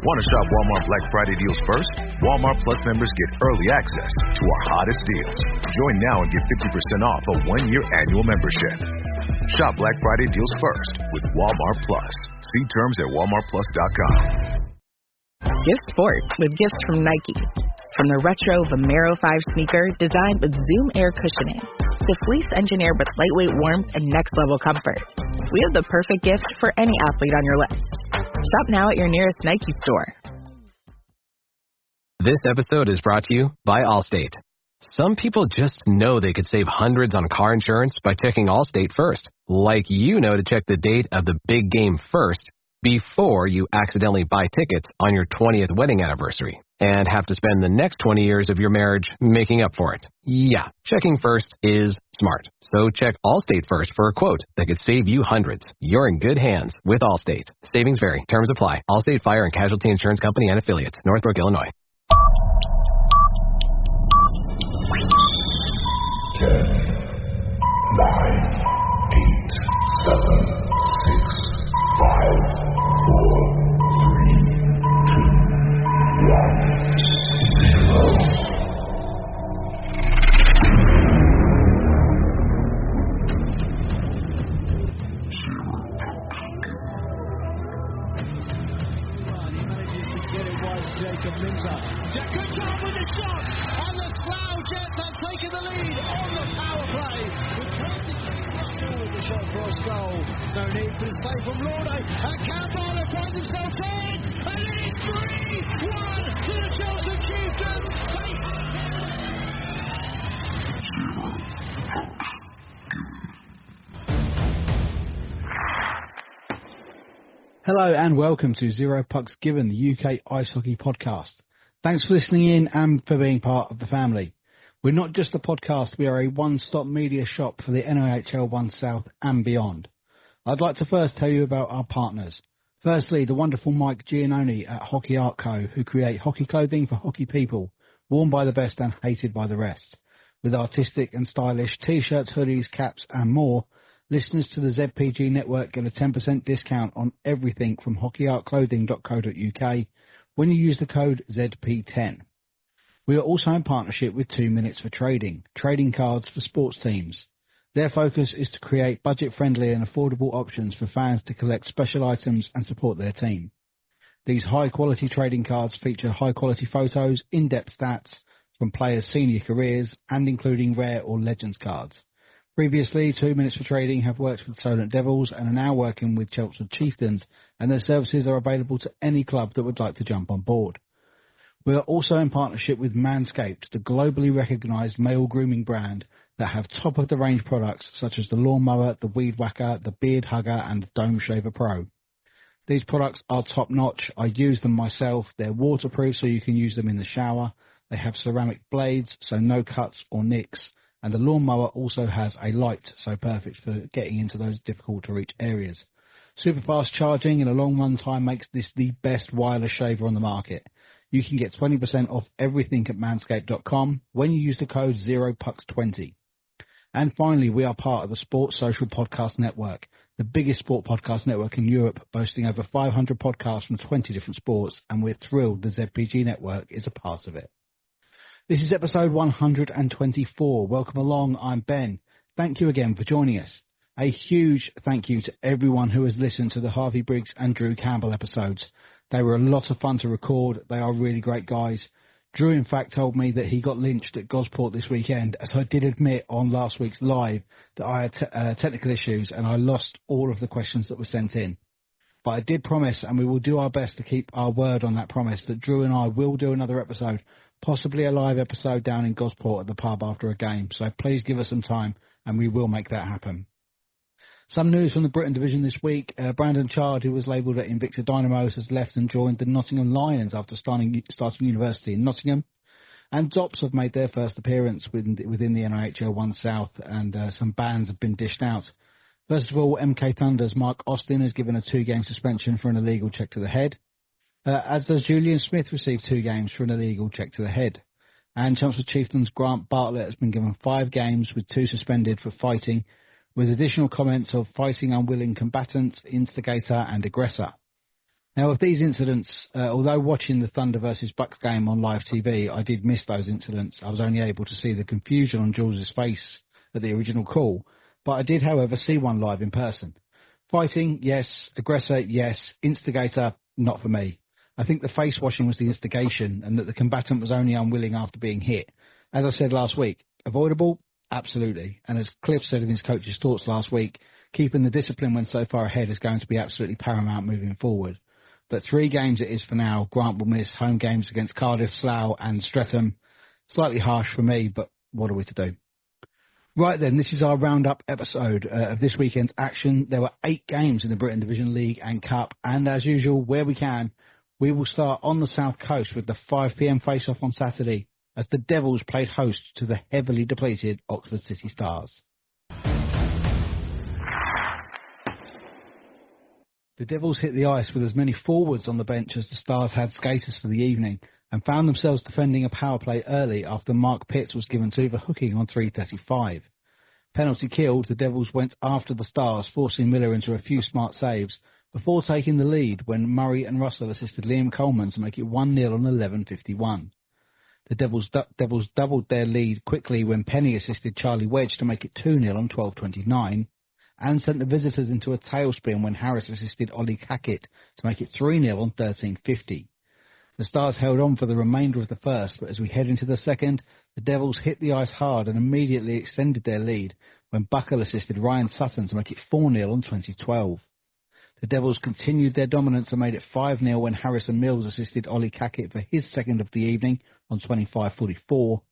Want to shop Walmart Black Friday deals first? Walmart Plus members get early access to our hottest deals. Join now and get 50% off a one-year annual membership. Shop Black Friday deals first with Walmart Plus. See terms at walmartplus.com. Gift sport with gifts from Nike. From the retro Vomero 5 sneaker designed with Zoom air cushioning to fleece engineered with lightweight warmth and next-level comfort, we have the perfect gift for any athlete on your list. Shop now at your nearest Nike store. This episode is brought to you by Allstate. Some people just know they could save hundreds on car insurance by checking Allstate first. Like you know to check the date of the big game first before you accidentally buy tickets on your 20th wedding anniversary and have to spend the next 20 years of your marriage making up for it. Yeah, checking first is smart. So check Allstate first for a quote that could save you hundreds. You're in good hands with Allstate. Savings vary. Terms apply. Allstate Fire and Casualty Insurance Company and Affiliates. Northbrook, Illinois. 10, 9, 8, 7, 6, 5, 4, 3, 2, 1, 0. No need for the save from Lorde, and Campbell finds himself in, and it is 3-1 to the Chelsea Chieftains. Hello and welcome to Zero Pucks Given, the UK Ice Hockey Podcast. Thanks for listening in and for being part of the family. We're not just a podcast, we are a one-stop media shop for the NIHL 1 South and beyond. I'd like to first tell you about our partners. Firstly, the wonderful Mike Giannoni at Hockey Art Co., who create hockey clothing for hockey people, worn by the best and hated by the rest. With artistic and stylish t-shirts, hoodies, caps and more, listeners to the ZPG network get a 10% discount on everything from hockeyartclothing.co.uk when you use the code ZP10. We are also in partnership with 2 Minutes for Trading, trading cards for sports teams. Their focus is to create budget-friendly and affordable options for fans to collect special items and support their team. These high-quality trading cards feature high-quality photos, in-depth stats from players' senior careers, and including rare or legends cards. Previously, 2 Minutes for Trading have worked with Solent Devils and are now working with Chelmsford Chieftains, and their services are available to any club that would like to jump on board. We are also in partnership with Manscaped, the globally recognised male grooming brand that have top-of-the-range products such as the Lawnmower, the Weed Whacker, the Beard Hugger and the Dome Shaver Pro. These products are top-notch. I use them myself. They're waterproof so you can use them in the shower. They have ceramic blades so no cuts or nicks. And the Lawnmower also has a light, so perfect for getting into those difficult-to-reach areas. Super fast charging in a long run time makes this the best wireless shaver on the market. You can get 20% off everything at manscaped.com when you use the code 0pucks20. And finally, we are part of the Sports Social Podcast Network, the biggest sport podcast network in Europe, boasting over 500 podcasts from 20 different sports, and we're thrilled the ZPG network is a part of it. This is episode 124. Welcome along, I'm Ben. Thank you again for joining us. A huge thank you to everyone who has listened to the Harvey Briggs and Drew Campbell episodes. They were a lot of fun to record. They are really great guys. Drew, in fact, told me that he got lynched at Gosport this weekend, as I did admit on last week's live that I had technical issues and I lost all of the questions that were sent in. But I did promise, and we will do our best to keep our word on that promise, that Drew and I will do another episode, possibly a live episode down in Gosport at the pub after a game. So please give us some time and we will make that happen. Some news from the Britton Division this week. Brandon Chard, who was labelled at Invicta Dynamos, has left and joined the Nottingham Lions after starting university in Nottingham. And Dops have made their first appearance within the NIHL 1 South, and some bans have been dished out. First of all, MK Thunder's Mark Austin has given a 2-game suspension for an illegal check to the head. As does Julian Smith received 2 games for an illegal check to the head. And Chelmsford Chieftains Grant Bartlett has been given 5 games with 2 suspended for fighting, with additional comments of fighting unwilling combatant, instigator and aggressor. Now, of these incidents, although watching the Thunder versus Bucks game on live TV, I did miss those incidents. I was only able to see the confusion on Jules' face at the original call, but I did, however, see one live in person. Fighting, yes. Aggressor, yes. Instigator, not for me. I think the face washing was the instigation and that the combatant was only unwilling after being hit. As I said last week, avoidable? Absolutely. And as Cliff said in his coach's thoughts last week, keeping the discipline when so far ahead is going to be absolutely paramount moving forward. But 3 games it is for now. Grant will miss home games against Cardiff, Slough and Streatham. Slightly harsh for me, but what are we to do? Right then, this is our roundup episode of this weekend's action. There were 8 games in the Britton Division League and Cup, and as usual, where we can, we will start on the South Coast with the 5 p.m. face-off on Saturday as the Devils played host to the heavily depleted Oxford City Stars. The Devils hit the ice with as many forwards on the bench as the Stars had skaters for the evening and found themselves defending a power play early after Mark Pitts was given 2 for hooking on 3:35. Penalty killed, the Devils went after the Stars, forcing Miller into a few smart saves before taking the lead when Murray and Russell assisted Liam Coleman to make it 1-0 on 11:51. The Devils doubled their lead quickly when Penny assisted Charlie Wedge to make it 2-0 on 12:29. And sent the visitors into a tailspin when Harris assisted Ollie Cackett to make it 3-0 on 13:50. The Stars held on for the remainder of the first, but as we head into the second, the Devils hit the ice hard and immediately extended their lead when Buckle assisted Ryan Sutton to make it 4-0 on 2012. The Devils continued their dominance and made it 5-0 when Harrison Mills assisted Ollie Cackett for his second of the evening on 25:44.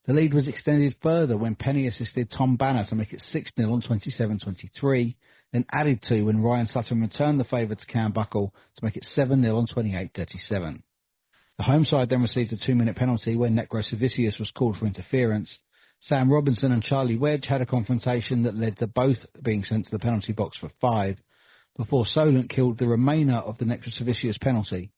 The lead was extended further when Penny assisted Tom Banner to make it 6-0 on 27:23, then added to when Ryan Sutton returned the favour to Cam Buckle to make it 7-0 on 28:37. The home side then received a 2-minute penalty when Necro-Savicius was called for interference. Sam Robinson and Charlie Wedge had a confrontation that led to both being sent to the penalty box for 5, before Solent killed the remainder of the Necro-Savicius penalty.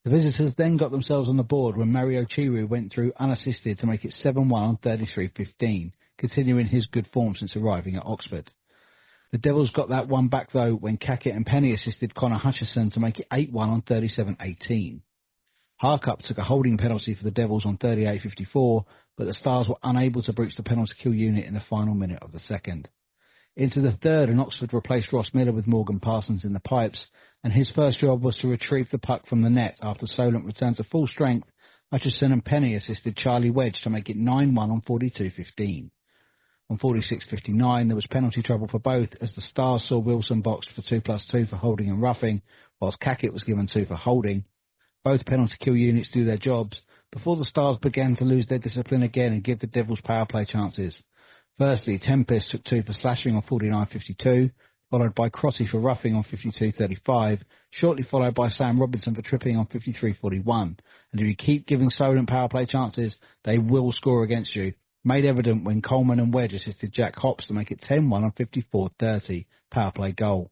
The visitors then got themselves on the board when Mario Chiru went through unassisted to make it 7-1 on 33:15, continuing his good form since arriving at Oxford. The Devils got that one back though when Cackett and Penny assisted Connor Hutchison to make it 8-1 on 37:18. Harkup took a holding penalty for the Devils on 38:54, but the Stars were unable to breach the penalty kill unit in the final minute of the second. Into the third, and Oxford replaced Ross Miller with Morgan Parsons in the pipes, and his first job was to retrieve the puck from the net after Solent returned to full strength. Hutchison and Penny assisted Charlie Wedge to make it 9-1 on 42:15. On 46:59, there was penalty trouble for both as the Stars saw Wilson boxed for 2+2 for holding and roughing, whilst Cackett was given 2 for holding. Both penalty kill units do their jobs before the Stars began to lose their discipline again and give the Devils power play chances. Firstly, Tempest took 2 for slashing on 49:52, followed by Crotty for roughing on 52:35, shortly followed by Sam Robinson for tripping on 53:41. And if you keep giving Solent power play chances, they will score against you, made evident when Coleman and Wedge assisted Jack Hops to make it 10-1 on 54:30, power play goal.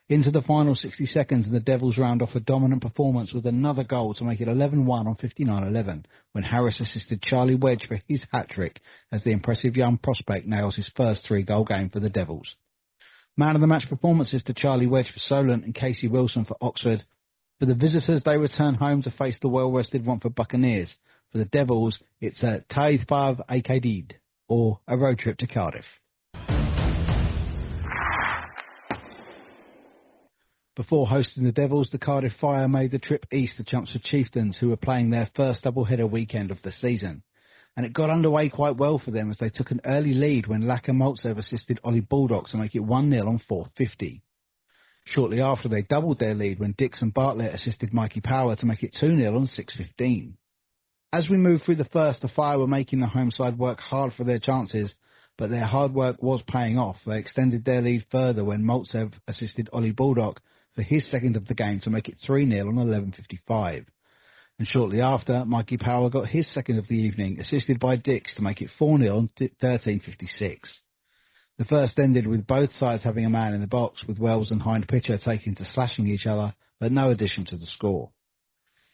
Into the final 60 seconds, and the Devils round off a dominant performance with another goal to make it 11-1 on 59:11, when Harris assisted Charlie Wedge for his hat-trick as the impressive young prospect nails his first 3-goal game for the Devils. Man of the match performances to Charlie Wedge for Solent and Casey Wilson for Oxford. For the visitors, they return home to face the well-rested Romford Buccaneers. For the Devils, it's a Taith Pav Akadid, or a road trip to Cardiff. Before hosting the Devils, the Cardiff Fire made the trip east to Chelmsford Chieftains, who were playing their first doubleheader weekend of the season. And it got underway quite well for them as they took an early lead when Laka Maltsev assisted Ollie Baldock to make it 1-0 on 4:50. Shortly after, they doubled their lead when Dixon Bartlett assisted Mikey Power to make it 2-0 on 6:15. As we moved through the first, the Fire were making the home side work hard for their chances, but their hard work was paying off. They extended their lead further when Maltsev assisted Ollie Baldock for his second of the game to make it 3-0 on 11:55. And shortly after, Mikey Power got his second of the evening, assisted by Dix to make it 4-0 on 13:56. The first ended with both sides having a man in the box, with Wells and Hind Pitcher taking to slashing each other, but no addition to the score.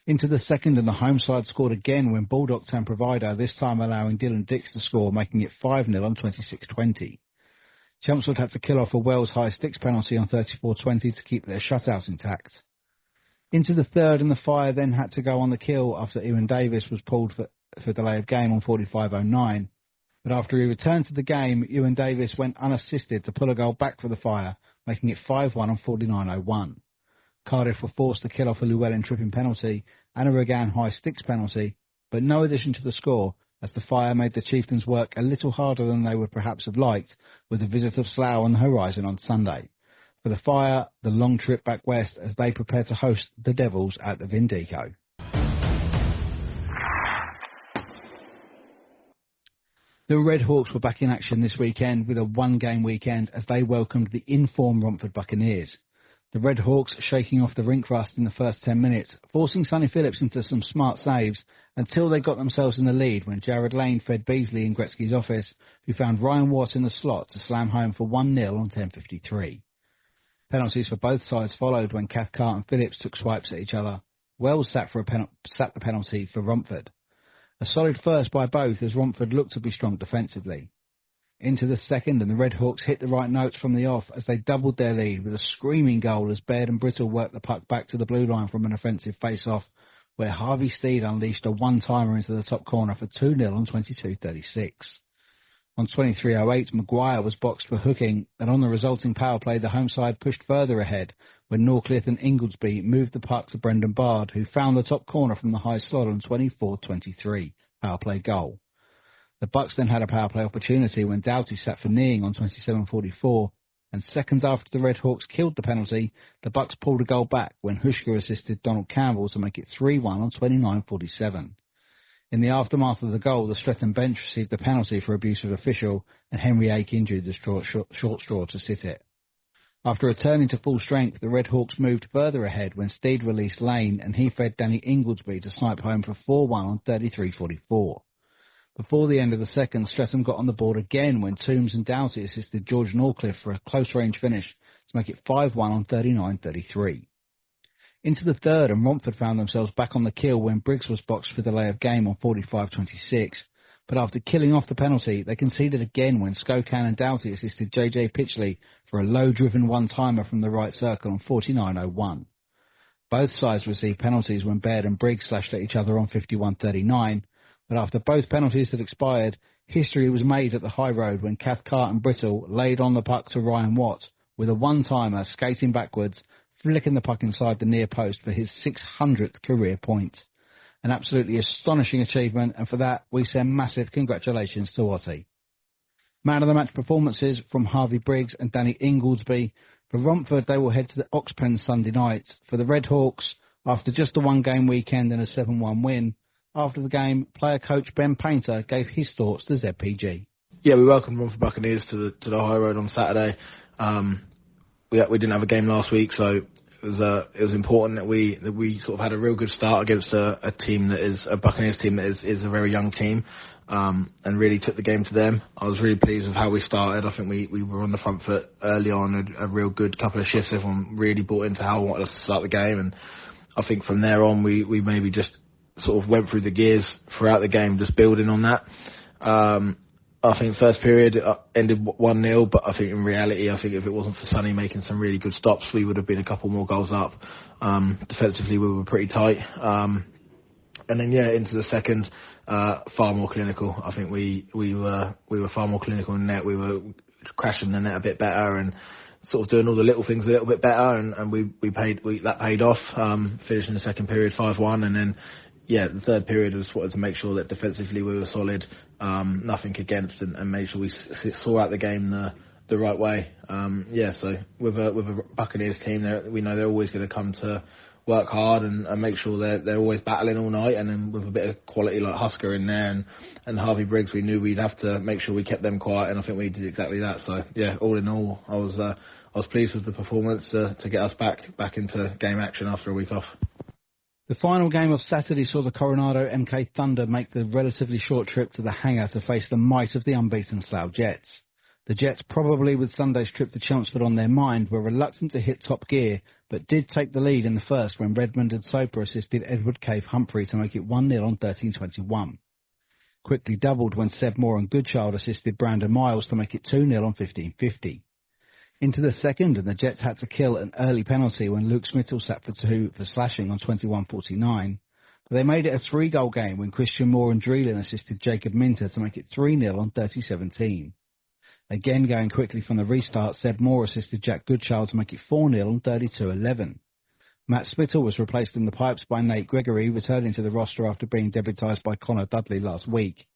Into the second, and the home side scored again when Baldock turned provider, this time allowing Dylan Dix to score, making it 5-0 on 26:20. Chelmsford had to kill off a Wells high sticks penalty on 34:20 to keep their shutout intact. Into the third, and the Fire then had to go on the kill after Ewan Davis was pulled for delay of game on 45.09. But after he returned to the game, Ewan Davis went unassisted to pull a goal back for the Fire, making it 5-1 on 49.01. Cardiff were forced to kill off a Llewellyn tripping penalty and a Regan high sticks penalty, but no addition to the score, as the Fire made the Chieftains work a little harder than they would perhaps have liked, with the visit of Slough on the horizon on Sunday. For the Fire, the long trip back west as they prepare to host the Devils at the Vindico. The Red Hawks were back in action this weekend with a one-game weekend as they welcomed the in-form Romford Buccaneers. The Red Hawks shaking off the rink rust in the first 10 minutes, forcing Sonny Phillips into some smart saves until they got themselves in the lead when Jared Lane fed Beasley in Gretzky's office, who found Ryan Watt in the slot to slam home for 1-0 on 10:53. Penalties for both sides followed when Cathcart and Phillips took swipes at each other. Wells sat the penalty for Romford. A solid first by both as Romford looked to be strong defensively. Into the second, and the Red Hawks hit the right notes from the off as they doubled their lead with a screaming goal as Baird and Brittle worked the puck back to the blue line from an offensive face-off, where Harvey Steed unleashed a one-timer into the top corner for 2-0 on 22:36. On 23:08, Maguire was boxed for hooking, and on the resulting power play, the home side pushed further ahead when Norcliffe and Inglesby moved the puck to Brendan Bard, who found the top corner from the high slot on 24:23, power play goal. The Bucks then had a power play opportunity when Doughty sat for kneeing on 27:44, and seconds after the Red Hawks killed the penalty, the Bucks pulled a goal back when Hushka assisted Donald Campbell to make it 3-1 on 29:47. In the aftermath of the goal, the Streatham bench received a penalty for abuse of official, and Henry Ake injured the short straw to sit it. After returning to full strength, the Red Hawks moved further ahead when Steed released Lane, and he fed Danny Inglesby to snipe home for 4-1 on 33:44. Before the end of the second, Streatham got on the board again when Toombs and Doughty assisted George Norcliffe for a close-range finish to make it 5-1 on 39:33. Into the third, and Romford found themselves back on the kill when Briggs was boxed for delay of game on 45:26. But after killing off the penalty, they conceded again when Skokan and Doughty assisted JJ Pitchley for a low-driven one-timer from the right circle on 49:01. Both sides received penalties when Baird and Briggs slashed at each other on 51:39. But after both penalties had expired, history was made at the High Road when Cathcart and Brittle laid on the puck to Ryan Watt with a one-timer skating backwards, flicking the puck inside the near post for his 600th career point. An absolutely astonishing achievement, and for that we send massive congratulations to Watty. Man of the match performances from Harvey Briggs and Danny Inglesby. For Romford, they will head to the Oxpen Sunday night. For the Red Hawks, after just a one-game weekend and a 7-1 win, after the game, player-coach Ben Paynter gave his thoughts to ZPG. Yeah, we welcomed Romford Buccaneers to the High Road on Saturday. We didn't have a game last week, so it was important that we sort of had a real good start against a team that is a Buccaneers team that is a very young team, and really took the game to them. I was really pleased with how we started. I think we were on the front foot early on, a real good couple of shifts. Everyone really bought into how we wanted us to start the game, and I think from there on we maybe just sort of went through the gears throughout the game, just building on that. I think first period ended 1-0, but I think in reality, if it wasn't for Sonny making some really good stops, we would have been a couple more goals up. Defensively, we were pretty tight. And then, into the second, far more clinical. I think we were far more clinical in net. We were crashing the net a bit better and sort of doing all the little things a little bit better, and that paid off. Finishing the second period 5-1, and then the third period was wanted to make sure that defensively we were solid, nothing against, and made sure we saw out the game the right way. So with a Buccaneers team, we know they're always going to come to work hard and make sure they're always battling all night, and then with a bit of quality like Husker in there and Harvey Briggs, we knew we'd have to make sure we kept them quiet, and I think we did exactly that. So all in all, I was pleased with the performance to get us back into game action after a week off. The final game of Saturday saw the Coronado MK Thunder make the relatively short trip to the hangar to face the might of the unbeaten Slough Jets. The Jets, probably with Sunday's trip to Chelmsford on their mind, were reluctant to hit top gear, but did take the lead in the first when Redmond and Soper assisted Edward Cave Humphrey to make it 1-0 on 13:21. Quickly doubled when Seb Moore and Goodchild assisted Brandon Miles to make it 2-0 on 15:50. Into the second, and the Jets had to kill an early penalty when Luke Smittle sat for 2 for slashing on 21:49. But they made it a 3-goal game when Christian Moore and Dreelan assisted Jacob Minter to make it 3-0 on 30:17. Again, going quickly from the restart, Seb Moore assisted Jack Goodchild to make it 4-0 on 32:11. Matt Spittle was replaced in the pipes by Nate Gregory, returning to the roster after being debutised by Connor Dudley last week.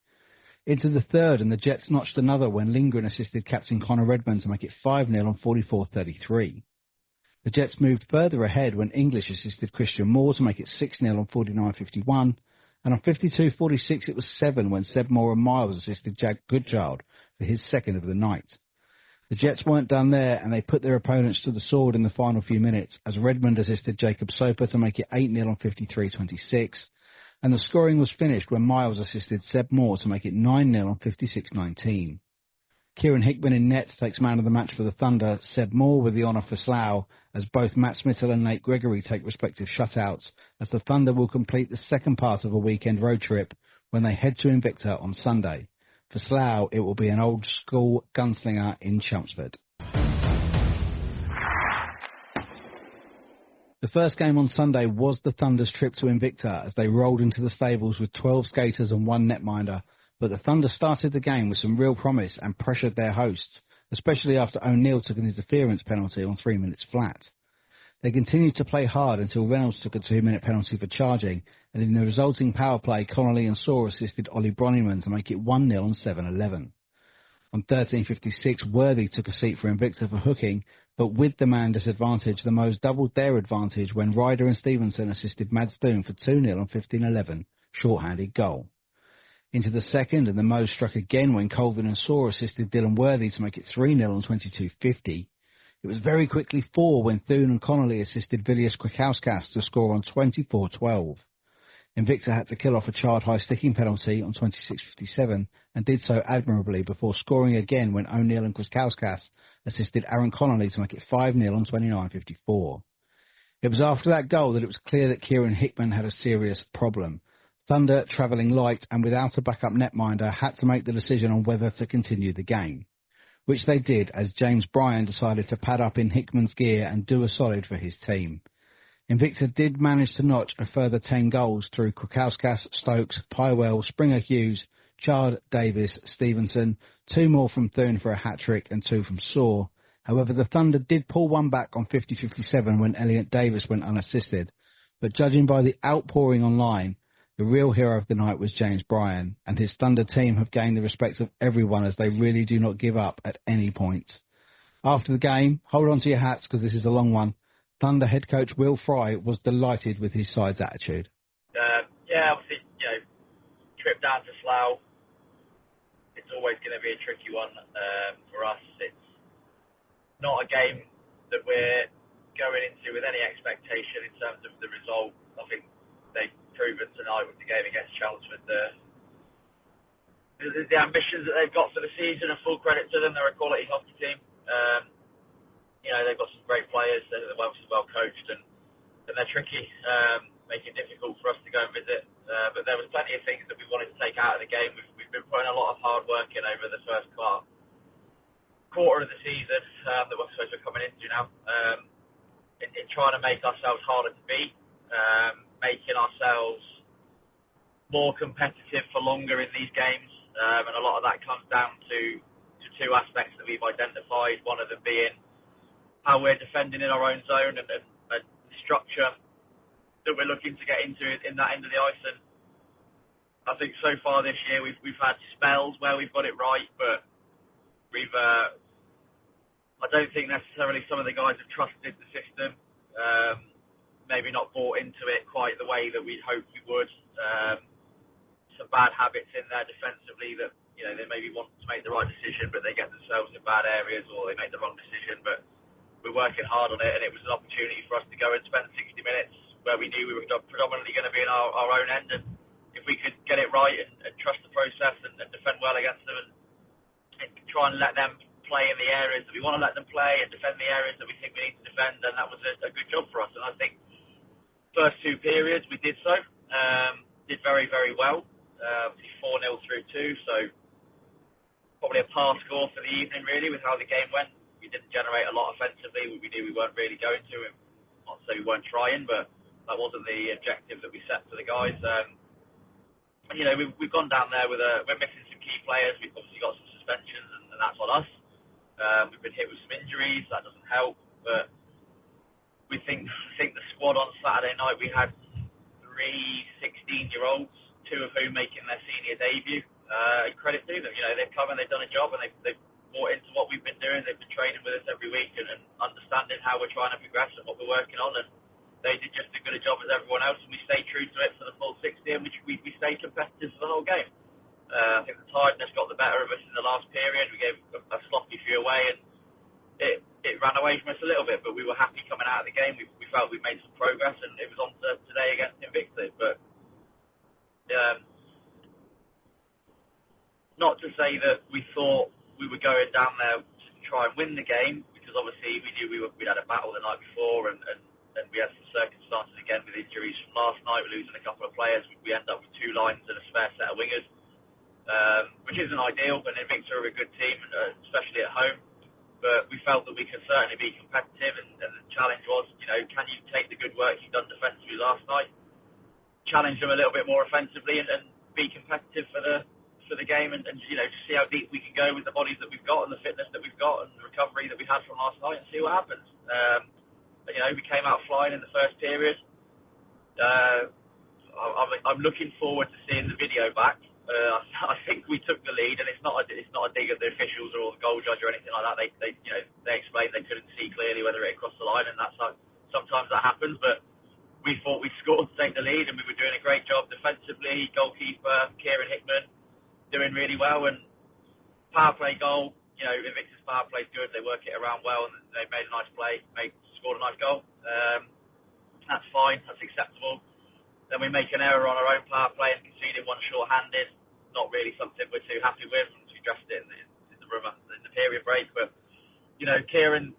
Into the third, and the Jets notched another when Lindgren assisted captain Connor Redmond to make it 5-0 on 44:33. The Jets moved further ahead when English assisted Christian Moore to make it 6-0 on 49:51, and on 52:46 it was 7 when Seb Moore and Miles assisted Jack Goodchild for his second of the night. The Jets weren't done there, and they put their opponents to the sword in the final few minutes as Redmond assisted Jacob Soper to make it 8-0 on 53:26, and the scoring was finished when Miles assisted Seb Moore to make it 9-0 on 56:19. Kieran Hickman in net takes man of the match for the Thunder, Seb Moore with the honour for Slough, as both Matt Smittle and Nate Gregory take respective shutouts, as the Thunder will complete the second part of a weekend road trip when they head to Invicta on Sunday. For Slough, it will be an old-school gunslinger in Chelmsford. The first game on Sunday was the Thunder's trip to Invicta as they rolled into the stables with 12 skaters and 1 netminder, but the Thunder started the game with some real promise and pressured their hosts, especially after O'Neill took an interference penalty on 3 minutes flat. They continued to play hard until Reynolds took a 2-minute penalty for charging, and in the resulting power play, Connolly and Saw assisted Ollie Bronyman to make it 1-0 on 7:11. On 13:56, Worthy took a seat for Invicta for hooking, but with the man disadvantage, the Moes doubled their advantage when Ryder and Stevenson assisted Mads Doom for 2-0 on 15:11, short-handed goal. Into the second, and the Moes struck again when Colvin and Saw assisted Dylan Worthy to make it 3-0 on 22:50. It was very quickly 4 when Thune and Connolly assisted Vilius Kwiatkowskas to score on 24:12. Invicta had to kill off a Chard-High sticking penalty on 26:57 and did so admirably before scoring again when O'Neill and Kwiatkowskas assisted Aaron Connolly to make it 5-0 on 29:54. It was after that goal that it was clear that Kieran Hickman had a serious problem. Thunder, travelling light and without a backup netminder, had to make the decision on whether to continue the game, which they did as James Bryan decided to pad up in Hickman's gear and do a solid for his team. Invicta did manage to notch a further 10 goals through Kwiatkowskas, Stokes, Pywell, Springer Hughes, Chard, Davis, Stevenson, 2 more from Thune for a hat-trick and 2 from Saw. However, the Thunder did pull one back on 50:57 when Elliot Davis went unassisted, but judging by the outpouring online, the real hero of the night was James Bryan, and his Thunder team have gained the respect of everyone as they really do not give up at any point. After the game, hold on to your hats because this is a long one. Thunder head coach Will Fry was delighted with his side's attitude. Obviously, trip down to Slough, it's always going to be a tricky one for us. It's not a game that we're going into with any expectation in terms of the result. I think they've proven tonight with the game against Chelmsford the ambitions that they've got for the season, and full credit to them. They're a quality hockey team. They've got some great players. They're well coached, and they're tricky, making it difficult for us to go and visit. But there was plenty of things that we wanted to take out of the game. We've been putting a lot of hard work in over the first quarter of the season that we're supposed to be coming into now, in trying to make ourselves harder to beat, making ourselves more competitive for longer in these games, and a lot of that comes down to 2 aspects that we've identified. One of them being how we're defending in our own zone and the structure that we're looking to get into in that end of the ice. And I think so far this year we've had spells where we've got it right, but I don't think necessarily some of the guys have trusted the system, maybe not bought into it quite the way that we'd hoped we would. Some bad habits in there defensively that they maybe want to make the right decision, but they get themselves in bad areas, or they make the wrong decision. But we're working hard on it, and it was an opportunity for us to go and spend 60 minutes where we knew we were predominantly going to be in our own end, and if we could get it right and trust the process and defend well against them and try and let them play in the areas that we want to let them play and defend the areas that we think we need to defend, then that was a good job for us. And I think first 2 periods we did so, did very, very well. 4-0 through 2, so probably a par score for the evening really with how the game went. We didn't generate a lot offensively. We knew we weren't really going to. Not to say we weren't trying, but that wasn't the objective that we set for the guys. And, you know, we've gone down there we're missing some key players. We've obviously got some suspensions, and that's on us. We've been hit with some injuries. That doesn't help. But I think the squad on Saturday night, we had 3 16-year-olds, 2 of whom making their senior debut. Credit to them. You know, they've come and they've done a job, and they've bought into what we've been doing. They've been training with us every week and understanding how we're trying to progress and what we're working on. And they did just as good a job as everyone else, and we stayed true to it for the full 60, and we stayed competitive for the whole game. I think the tiredness got the better of us in the last period. We gave a sloppy few away, and it ran away from us a little bit, but we were happy coming out of the game. We felt we made some progress, and it was on to today against Invictus. But not to say that we thought we were going down there to try and win the game, because obviously we knew we'd had a battle the night before, and we had some circumstances again with injuries from last night. We're losing a couple of players. We end up with 2 lines and a spare set of wingers, which isn't ideal, and Invictus are a good team, especially at home. But we felt that we could certainly be competitive, and the challenge was, you know, can you take the good work you've done defensively last night, challenge them a little bit more offensively, and be competitive for the game, and you know, just see how deep we can go with the bodies that we've got and the fitness that we've got and the recovery that we had from last night, and see what happens. You know, we came out flying in the first period. I'm looking forward to seeing the video back. I think we took the lead, and it's not a dig at the officials or the goal judge or anything like that. They explained they couldn't see clearly whether it crossed the line, and that's how sometimes that happens. But we thought we scored to take the lead, and we were doing a great job defensively. Goalkeeper Kieran Hickman doing really well, and power play goal. You know, Invictus power play's good. They work it around well, and they made a nice play, scored a nice goal. That's fine. That's acceptable. Then we make an error on our own power play and conceded one short-handed. Not really something we're too happy with. We addressed it in the room in the period break. But, you know, Kieran,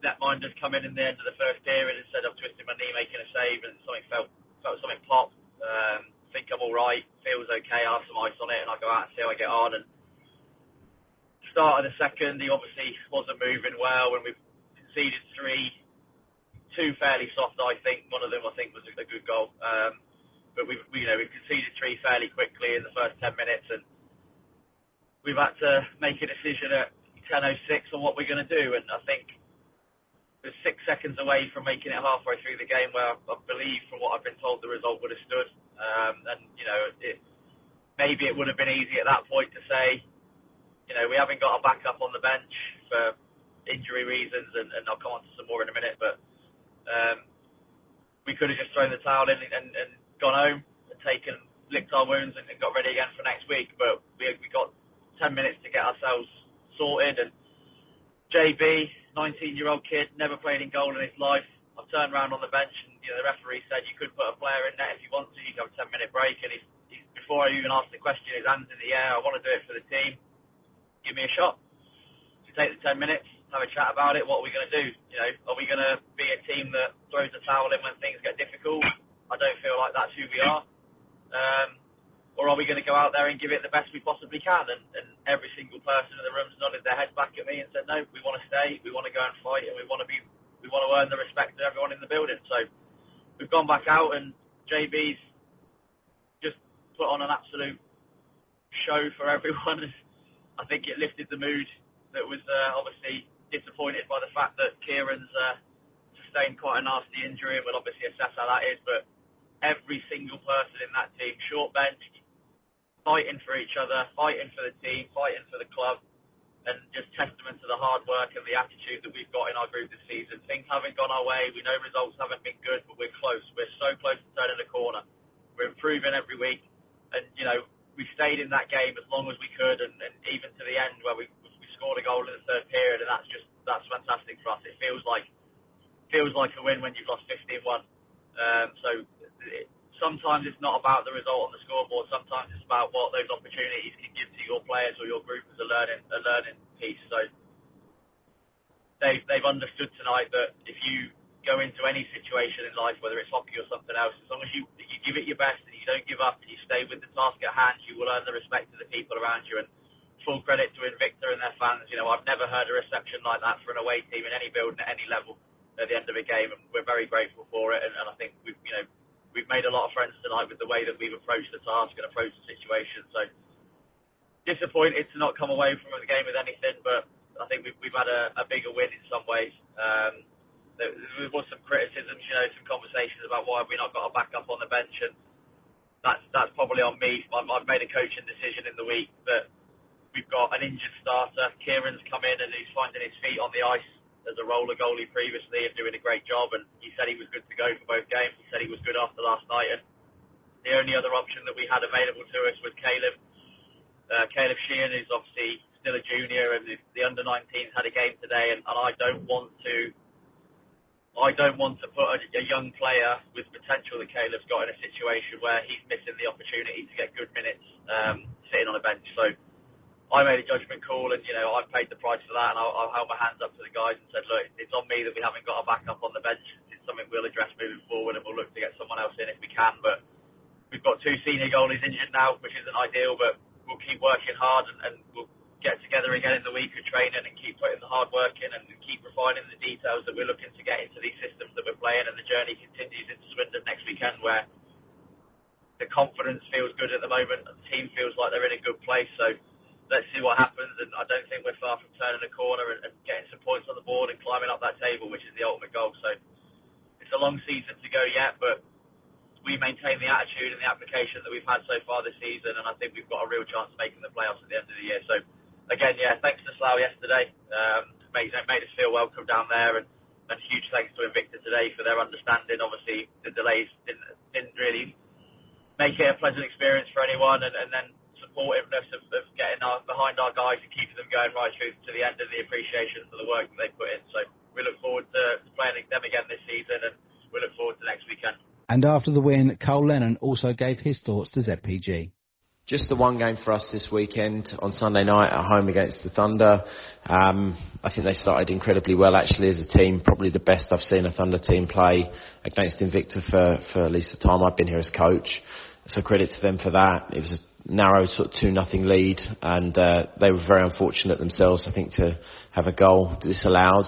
that mind just come in the end of the first period instead of twisting my knee, making a save, and something felt something pop. Think I'm all right. Feels okay. I'll have some ice on it, and I'll go out and see how I get on. And start of the second, he obviously wasn't moving well, and we conceded 3. 2 fairly soft, I think. One of them, I think, was a good goal. But we've conceded 3 fairly quickly in the first 10 minutes, and we've had to make a decision at 10:06 on what we're going to do. And I think we're 6 seconds away from making it halfway through the game, where I believe, from what I've been told, the result would have stood. And you know, maybe it would have been easy at that point to say, you know, we haven't got a backup on the bench for injury reasons, and I'll come on to some more in a minute, but we could have just thrown the towel in and gone home and licked our wounds and got ready again for next week. But we got 10 minutes to get ourselves sorted, and JB, 19-year-old kid, never played in goal in his life. I turned around on the bench, and you know, the referee said you could put a player in net if you want to. You can have a 10-minute break, and he's before I even asked the question, his hands in the air. I want to do it for the team. Give me a shot. So take the 10 minutes. Have a chat about it. What are we going to do? You know, are we going to be a team that throws the towel in when things get difficult? I don't feel like that's who we are. Or are we going to go out there and give it the best we possibly can? And every single person in the room's nodded their heads back at me and said, no, we want to stay, we want to go and fight, and we want to earn the respect of everyone in the building. So we've gone back out, and JB's just put on an absolute show for everyone. I think it lifted the mood that was obviously disappointed by the fact that Kieran's sustained quite a nasty injury, and we'll obviously assess how that is. But every single person in that team, short bench, fighting for each other, fighting for the team, fighting for the club, and just testament to the hard work and the attitude that we've got in our group this season. Things haven't gone our way. We know results haven't been good, but we're close. We're so close to turning the corner. We're improving every week, and you know, we stayed in that game as long as we could, and even to the end where we scored a goal in the third period, and that's fantastic for us. It feels like a win when you've lost 15-1. Sometimes it's not about the result on the scoreboard. Sometimes it's about what those opportunities can give to your players or your group as a learning piece. So they've understood tonight that if you go into any situation in life, whether it's hockey or something else, as long as you give it your best and you don't give up and you stay with the task at hand, you will earn the respect of the people around you. And full credit to Invicta and their fans. You know, I've never heard a reception like that for an away team in any building at any level at the end of a game, and we're very grateful for it. And I think we've made a lot of friends tonight with the way that we've approached the task and approached the situation. So disappointed to not come away from the game with anything, but I think we've had a bigger win in some ways. There was some criticisms, you know, some conversations about why have we not got a backup on the bench, and that's probably on me. I've made a coaching decision in the week that we've got an injured starter. Kieran's come in and he's finding his feet on the ice as a roller goalie previously and doing a great job, and he said he was good to go for both games. He said he was good after last night, and the only other option that we had available to us was Caleb Sheehan, who's obviously still a junior, and the under-19s had a game today, and I don't want to put a young player with potential that Caleb's got in a situation where he's missing the opportunity to get good minutes sitting on a bench. So I made a judgment call, and, you know, I've paid the price for that, and I held my hands up to the guys and said, look, it's on me that we haven't got a backup on the bench. It's something we'll address moving forward, and we'll look to get someone else in if we can. But we've got 2 senior goalies injured now, which isn't ideal, but we'll keep working hard, and we'll get together again in the week of training and keep putting the hard work in and keep refining the details that we're looking to get into these systems that we're playing. And the journey continues into Swindon next weekend, where the confidence feels good at the moment. The team feels like they're in a good place. So let's see what happens. And I don't think we're far from turning a corner and getting some points on the board and climbing up that table, which is the ultimate goal. So it's a long season to go yet, but we maintain the attitude and the application that we've had so far this season, and I think we've got a real chance of making the playoffs at the end of the year. So again, yeah, thanks to Slough yesterday. Made us feel welcome down there, and huge thanks to Invicta today for their understanding. Obviously, the delays didn't really make it a pleasant experience for anyone, and then supportiveness of getting behind our guys and keeping them going right through to the end, and the appreciation for the work that they put in. So we look forward to playing them again this season, and we look forward to next weekend. And after the win, Karl Lennon also gave his thoughts to ZPG. Just the one game for us this weekend on Sunday night at home against the Thunder. I think they started incredibly well actually as a team, probably the best I've seen a Thunder team play against Invicta for at least the time I've been here as coach. So credit to them for that. It was a narrow sort of 2-0 lead, and they were very unfortunate themselves, I think, to have a goal disallowed.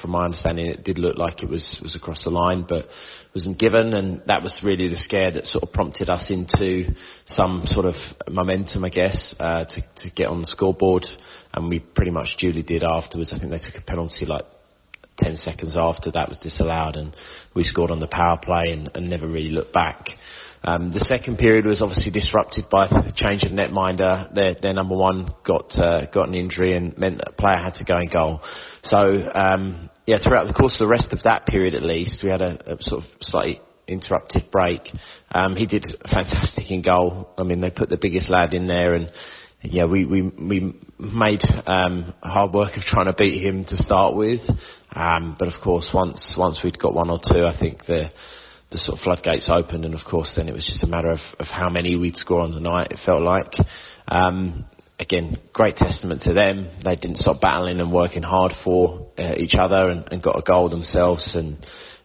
From my understanding, it did look like it was across the line, but wasn't given, and that was really the scare that sort of prompted us into some sort of momentum, I guess, to get on the scoreboard, and we pretty much duly did afterwards. I think they took a penalty like 10 seconds after that was disallowed, and we scored on the power play and never really looked back. The second period was obviously disrupted by the change of netminder. Their number one got an injury and meant that a player had to go in goal. So, throughout the course of the rest of that period at least, we had a sort of slightly interrupted break. He did fantastic in goal. I mean, they put the biggest lad in there, and yeah, we made hard work of trying to beat him to start with. But of course, once we'd got one or two, I think the sort of floodgates opened, and of course then it was just a matter of how many we'd score on the night, it felt like. Again, great testament to them. They didn't stop battling and working hard for each other and got a goal themselves, and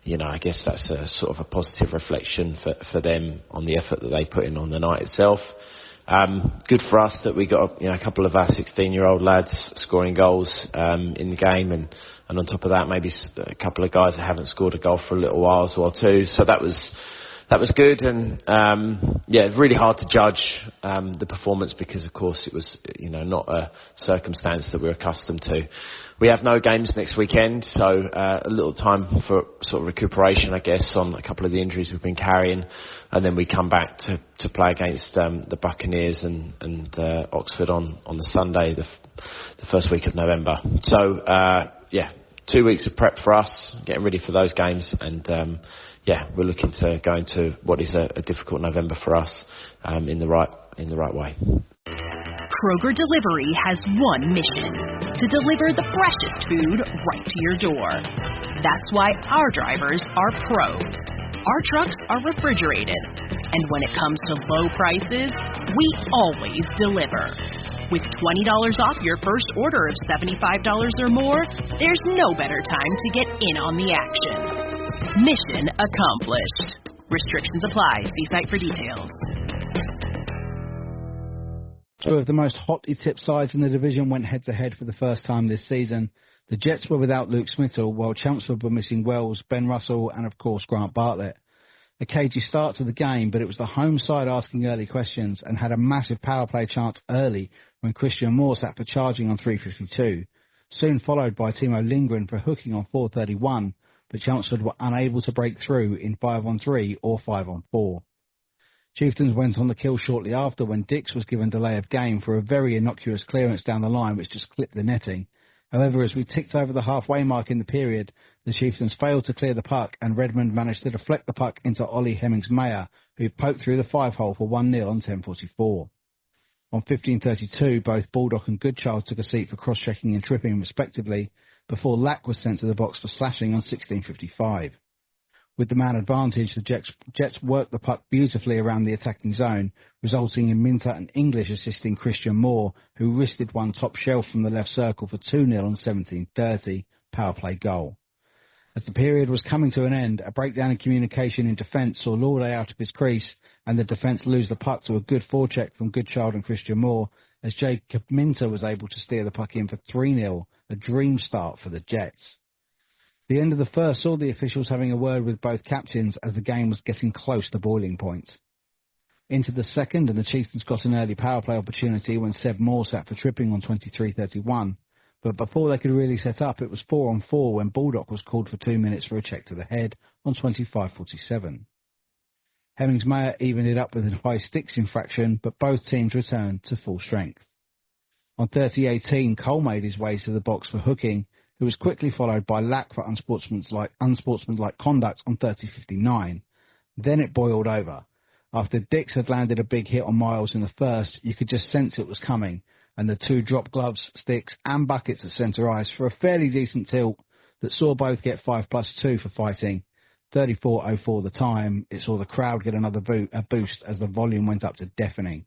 you know, I guess that's a sort of a positive reflection for them on the effort that they put in on the night itself. Good for us that we got a couple of our 16-year-old lads scoring goals in the game, and on top of that, maybe a couple of guys that haven't scored a goal for a little while as well too. So that was good, and really hard to judge the performance because, of course, it was not a circumstance that we're accustomed to. We have no games next weekend, so a little time for sort of recuperation, I guess, on a couple of the injuries we've been carrying, and then we come back to play against the Buccaneers and Oxford on the Sunday, the first week of November. So 2 weeks of prep for us, getting ready for those games, and we're looking to go into what is a difficult November for us in the right way. Kroger Delivery has one mission: to deliver the freshest food right to your door. That's why our drivers are pros. Our trucks are refrigerated, and when it comes to low prices, we always deliver. With $20 off your first order of $75 or more, there's no better time to get in on the action. Mission accomplished. Restrictions apply. See site for details. Two of the most hotly tipped sides in the division went head-to-head for the first time this season. The Jets were without Luke Smittle, while Chelmsford were missing Wells, Ben Russell and, of course, Grant Bartlett. A cagey start to the game, but it was the home side asking early questions and had a massive power play chance early when Christian Moore sat for charging on 3:52, soon followed by Timo Lindgren for hooking on 4:31, but Chelmsford were unable to break through in 5-on-3 or 5-on-4. Chieftains went on the kill shortly after when Dix was given delay of game for a very innocuous clearance down the line which just clipped the netting. However, as we ticked over the halfway mark in the period, the Chieftains failed to clear the puck and Redmond managed to deflect the puck into Ollie Hemmings-Mayer, who poked through the 5-hole for 1-0 on 10:44. On 15:32, both Baldock and Goodchild took a seat for cross-checking and tripping respectively, before Lack was sent to the box for slashing on 16:55. With the man advantage, the Jets worked the puck beautifully around the attacking zone, resulting in Minter and English assisting Christian Moore, who wristed one top shelf from the left circle for 2-0 on 17:30, power play goal. As the period was coming to an end, a breakdown in communication in defence saw Lauday out of his crease and the defence lose the puck to a good forecheck from Goodchild and Christian Moore, as Jacob Minter was able to steer the puck in for 3-0, a dream start for the Jets. The end of the first saw the officials having a word with both captains as the game was getting close to boiling point. Into the second, and the Chieftains got an early power play opportunity when Seb Moore sat for tripping on 23:31. But before they could really set up, it was 4-on-4 when Baldock was called for 2 minutes for a check to the head on 25:47. Hemmings-Mayer evened it up with a high sticks infraction, but both teams returned to full strength. On 30:18, Cole made his way to the box for hooking, who was quickly followed by Lack for unsportsmanlike conduct on 30:59. Then it boiled over. After Dix had landed a big hit on Miles in the first, you could just sense it was coming, and the two dropped gloves, sticks and buckets at centre ice for a fairly decent tilt that saw both get 5+2 for fighting. 34:04 the time, it saw the crowd get another boost as the volume went up to deafening.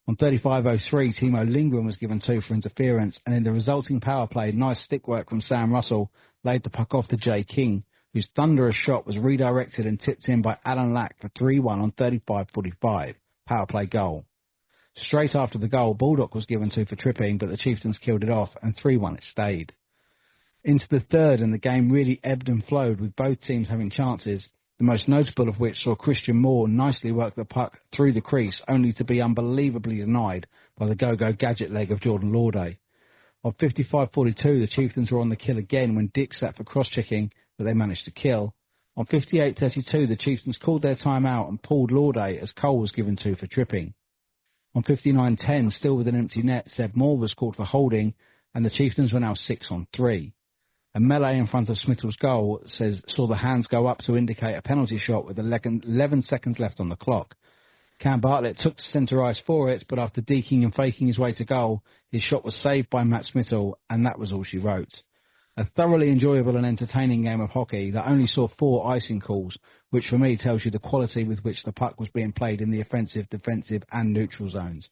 On 35:03, Timo Lindgren was given 2 for interference, and in the resulting power play, nice stick work from Sam Russell laid the puck off to Jay King, whose thunderous shot was redirected and tipped in by Alan Lack for 3-1 on 35:45, power play goal. Straight after the goal, Baldock was given 2 for tripping, but the Chieftains killed it off, and 3-1 it stayed. Into the third, and the game really ebbed and flowed, with both teams having chances, the most notable of which saw Christian Moore nicely work the puck through the crease, only to be unbelievably denied by the go-go gadget leg of Jordan Lauday. On 55:42, the Chieftains were on the kill again when Dick sat for cross-checking, but they managed to kill. On 58:32, the Chieftains called their timeout and pulled Lauday as Cole was given 2 for tripping. On 59:10, still with an empty net, Seb Moore was called for holding, and the Chieftains were now 6-on-3. A melee in front of Smittle's goal saw the hands go up to indicate a penalty shot with 11 seconds left on the clock. Cam Bartlett took to centre ice for it, but after deking and faking his way to goal, his shot was saved by Matt Smittle, and that was all she wrote. A thoroughly enjoyable and entertaining game of hockey that only saw 4 icing calls, which for me tells you the quality with which the puck was being played in the offensive, defensive and neutral zones.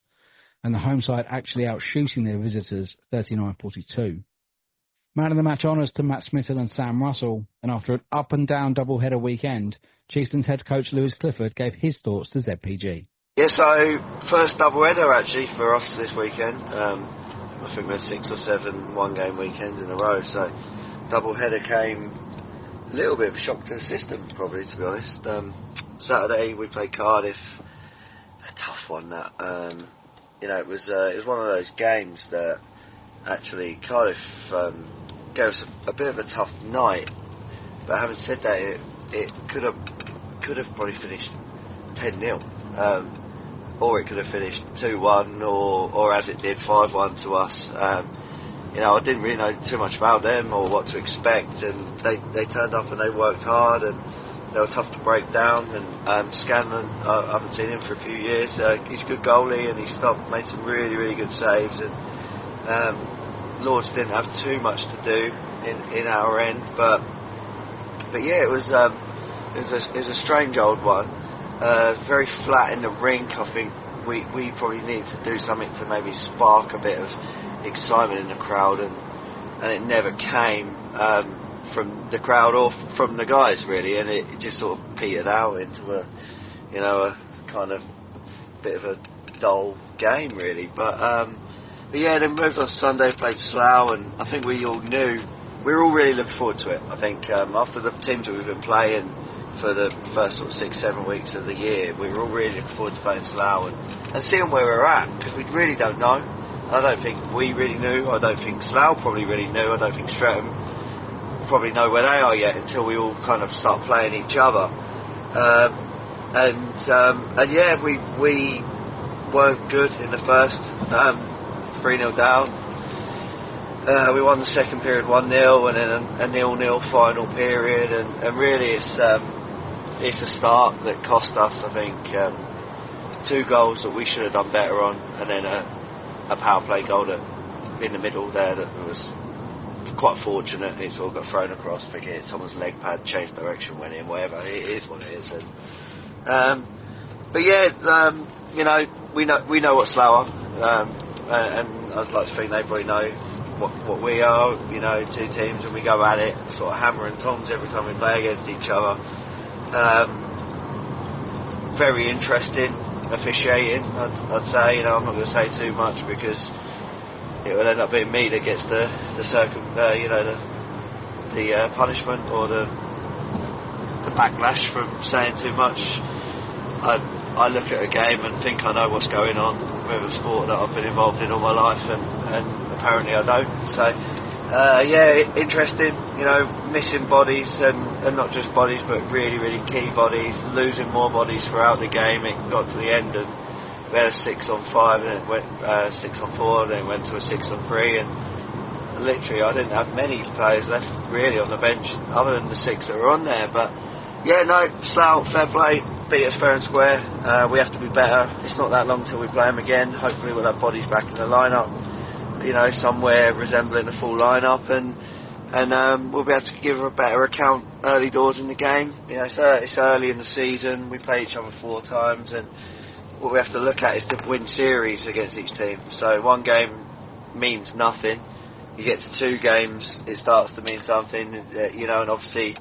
And the home side actually outshooting their visitors 39-42. Man of the match honours to Matt Smittle and Sam Russell, and after an up-and-down doubleheader weekend, Chieftains head coach Lewis Clifford gave his thoughts to ZPG. Yeah, so first doubleheader actually for us this weekend. I think we had 6 or 7 one-game weekends in a row, so doubleheader came a little bit of a shock to the system, probably, to be honest. Saturday we played Cardiff, a tough one that. It was one of those games that actually Cardiff gave us a bit of a tough night, but having said that, it could have probably finished 10-0, or it could have finished 2-1, or as it did 5-1 to us. I didn't really know too much about them or what to expect, and they turned up and they worked hard and they were tough to break down. And Scanlon, I haven't seen him for a few years. He's a good goalie and he made some really, really good saves. And Lords didn't have too much to do in our end, but yeah, it was a strange old one. Very flat in the rink. I think we probably needed to do something to maybe spark a bit of excitement in the crowd, and it never came from the crowd or from the guys really, and it just sort of petered out into a kind of bit of a dull game really. But yeah, then moved on Sunday, played Slough, and I think we all knew, we were all really looking forward to it. I think after the teams that we've been playing for the first sort of 6-7 weeks of the year, we were all really looking forward to playing Slough and seeing where we're at, because we really don't know. I don't think we really knew. I don't think Slough probably really knew. I don't think Streatham probably know where they are yet until we all kind of start playing each other. And yeah, we weren't good in the first, 3-0 down. We won the second period 1-0, and then a 0-0 final period, and really it's a start that cost us, I think, 2 goals that we should have done better on, and then a power play goal that in the middle there that was quite fortunate. It sort of got thrown across. I think it hit someone's leg pad, changed direction, went in, whatever. It is what it is. But yeah, you know, we know what Slough are, and I'd like to think they probably know what we are. You know, 2 teams, and we go at it, sort of hammer and tongs every time we play against each other. Very interesting officiating, I'd say. You know, I'm not going to say too much because it will end up being me that gets the punishment or the backlash from saying too much. I look at a game and think I know what's going on with a sport that I've been involved in all my life, and apparently I don't. So yeah, interesting. You know, missing bodies and not just bodies, but really, really key bodies. Losing more bodies throughout the game. It got to the end and we had a 6-on-5, and it went 6-on-4, then it went to a 6-on-3, and literally I didn't have many players left really on the bench other than the 6 that were on there. But yeah, no, Slough, fair play, beat us fair and square. We have to be better. It's not that long till we play them again. Hopefully we'll have bodies back in the lineup, you know, somewhere resembling a full lineup, and we'll be able to give a better account early doors in the game. You know, it's early in the season. We play each other 4 times, and what we have to look at is to win series against each team. So 1 game means nothing. You get to 2 games, it starts to mean something. You know, and obviously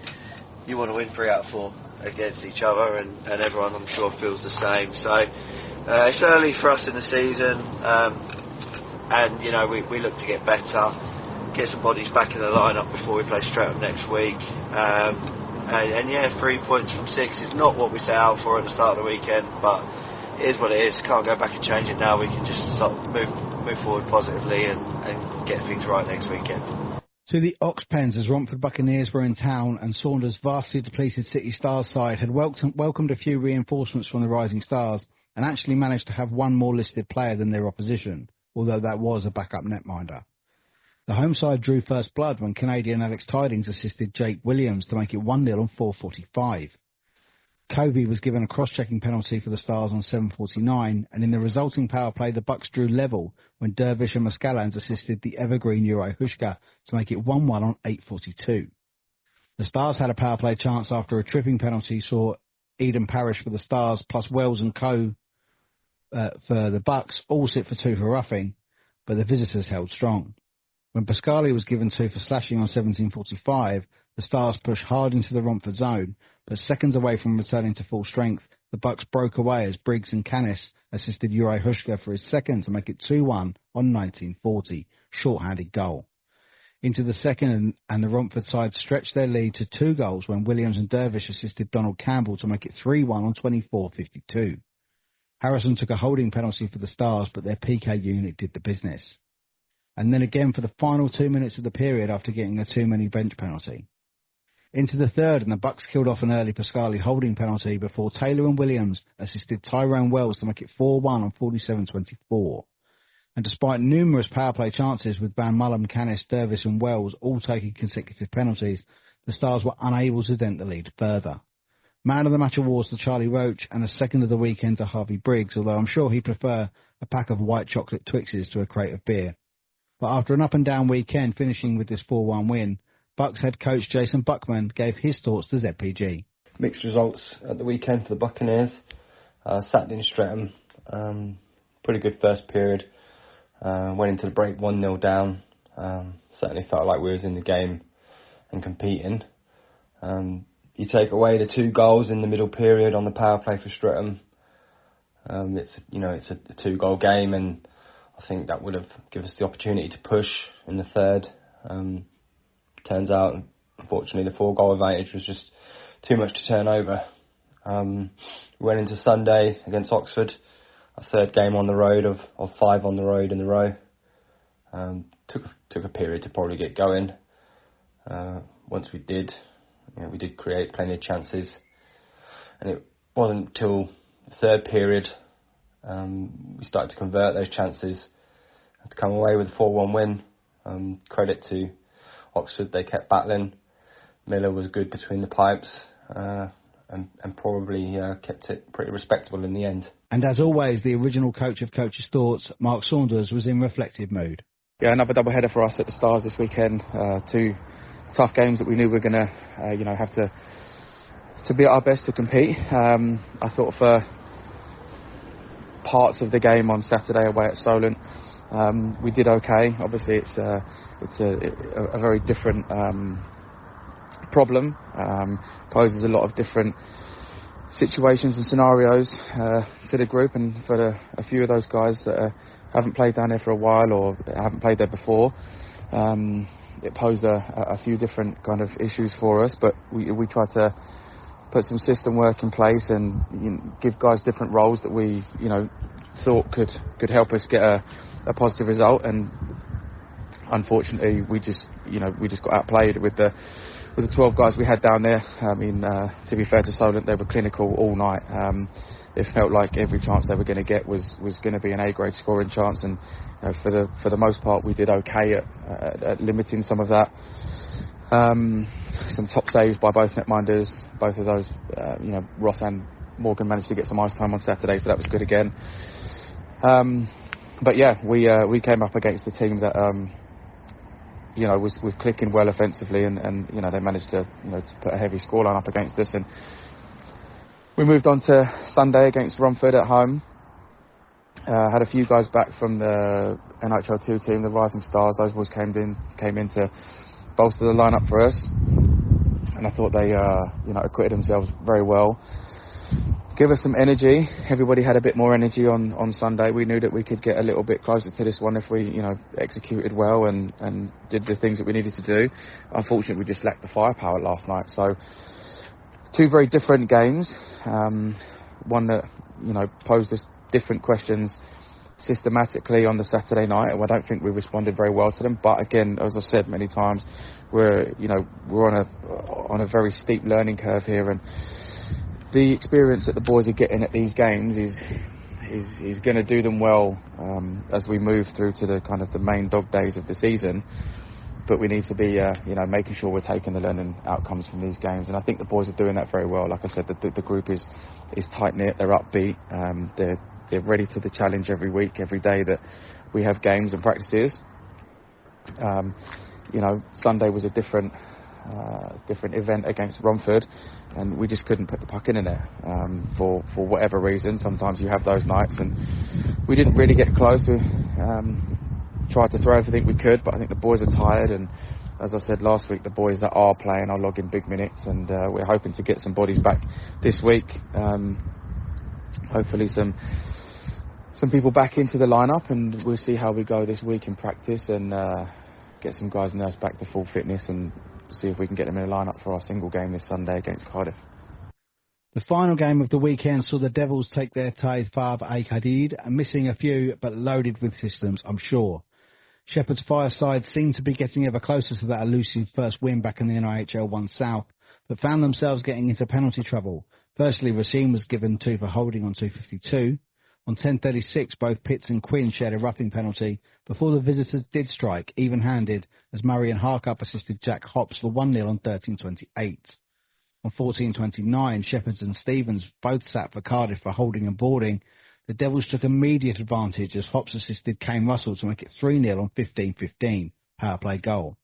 you want to win 3 out of 4 against each other, and everyone, I'm sure, feels the same. So it's early for us in the season, and you know, we look to get better, get some bodies back in the lineup before we play Streatham next week. And yeah, 3 points from 6 is not what we set out for at the start of the weekend, but it is what it is. Can't go back and change it now. We can just sort of move forward positively and get things right next weekend. To the Oxpens, as Romford Buccaneers were in town, and Saunders' vastly depleted City Stars side had welcomed a few reinforcements from the Rising Stars, and actually managed to have 1 more listed player than their opposition, although that was a backup netminder. The home side drew first blood when Canadian Alex Tidings assisted Jake Williams to make it 1-0 on 4:45. Covey was given a cross-checking penalty for the Stars on 7:49, and in the resulting power play, the Bucks drew level when Dervish and Muscallans assisted the evergreen Uri Hushka to make it 1-1 on 8:42. The Stars had a power play chance after a tripping penalty saw Eden Parish for the Stars plus Wells and Co for the Bucks all sit for 2 for roughing, but the visitors held strong. When Pascali was given 2 for slashing on 17:45, the Stars pushed hard into the Romford zone, but seconds away from returning to full strength, the Bucks broke away as Briggs and Canis assisted Uri Hushka for his second to make it 2-1 on 19:40, short-handed goal. Into the second, and the Romford side stretched their lead to 2 goals when Williams and Dervish assisted Donald Campbell to make it 3-1 on 24:52. Harrison took a holding penalty for the Stars, but their PK unit did the business. And then again for the final 2 minutes of the period after getting a too-many bench penalty. Into the third, and the Bucks killed off an early Pascali holding penalty before Taylor and Williams assisted Tyrone Wells to make it 4-1 on 47:24. And despite numerous power play chances with Van Mullum, Canis, Dervis and Wells all taking consecutive penalties, the Stars were unable to dent the lead further. Man of the match awards to Charlie Roach and a second of the weekend to Harvey Briggs, although I'm sure he'd prefer a pack of white chocolate Twixes to a crate of beer. But after an up-and-down weekend finishing with this 4-1 win, Bucks head coach Jason Buckman gave his thoughts to ZPG. Mixed results at the weekend for the Buccaneers. Sat in Streatham, pretty good first period. Went into the break 1-0 down. Certainly felt like we was in the game and competing. You take away the 2 goals in the middle period on the power play for Streatham. It's a 2-goal game, and I think that would have given us the opportunity to push in the third. Turns out, unfortunately, the 4-goal advantage was just too much to turn over. We went into Sunday against Oxford, a third game on the road of 5 on the road in a row. Took a period to probably get going. Once we did, we did create plenty of chances, and it wasn't until the third period we started to convert those chances to come away with a 4-1 win. Credit to Oxford, they kept battling. Miller was good between the pipes, and probably kept it pretty respectable in the end. And as always, the original coach of Coaches Thoughts, Mark Saunders, was in reflective mood. Yeah, another double header for us at the Stars this weekend. 2 tough games that we knew we were going to, have to be at our best to compete. I thought for parts of the game on Saturday away at Solent, we did okay. Obviously, it's a very different problem. Poses a lot of different situations and scenarios to the group, and for a few of those guys that haven't played down there for a while or haven't played there before, it posed a few different kind of issues for us. But we tried to put some system work in place and give guys different roles that we thought could help us get a positive result. And unfortunately, we just got outplayed with the 12 guys we had down there. I mean, to be fair to Solent, they were clinical all night. It felt like every chance they were going to get was going to be an A-grade scoring chance, and for the most part we did okay at limiting some of that. Some top saves by both netminders. Both of those, Ross and Morgan managed to get some ice time on Saturday, so that was good again. But yeah, we came up against a team that was clicking well offensively, and they managed to put a heavy scoreline up against us. And we moved on to Sunday against Romford at home. Had a few guys back from the NHL2 team, the Rising Stars. Those boys came in to bolster the lineup for us, and I thought they acquitted themselves very well. Give us some energy. Everybody had a bit more energy on Sunday. We knew that we could get a little bit closer to this one if we executed well and did the things that we needed to do. Unfortunately, we just lacked the firepower last night. So 2 very different games. One that posed us different questions systematically on the Saturday night, and I don't think we responded very well to them. But again, as I've said many times, we're on a very steep learning curve here, and the experience that the boys are getting at these games is going to do them well as we move through to the kind of the main dog days of the season. But we need to be making sure we're taking the learning outcomes from these games, and I think the boys are doing that very well. Like I said, the group is tight knit. They're upbeat. They're ready to the challenge every week, every day that we have games and practices. Sunday was a different event against Romford, and we just couldn't put the puck in there for whatever reason. Sometimes you have those nights, and we didn't really get close. We tried to throw everything we could, but I think the boys are tired, and as I said last week, the boys that are playing are logging big minutes, and we're hoping to get some bodies back this week. Hopefully some people back into the lineup, and we'll see how we go this week in practice, and get some guys nursed back to full fitness, and see if we can get them in a lineup for our single game this Sunday against Cardiff. The final game of the weekend saw the Devils take their Taïd Fav Al-Khadid, missing a few but loaded with systems, I'm sure. Sheppard's fireside seemed to be getting ever closer to that elusive first win back in the NIHL 1 South, but found themselves getting into penalty trouble. Firstly, Racine was given 2 for holding on 2:52. On 10:36, both Pitts and Quinn shared a roughing penalty before the visitors did strike, even-handed, as Murray and Harkup assisted Jack Hops for 1-0 on 13:28. On 14:29, Sheppard and Stevens both sat for Cardiff for holding and boarding. The Devils took immediate advantage as Hops assisted Kane Russell to make it 3-0 on 15:15, power play goal.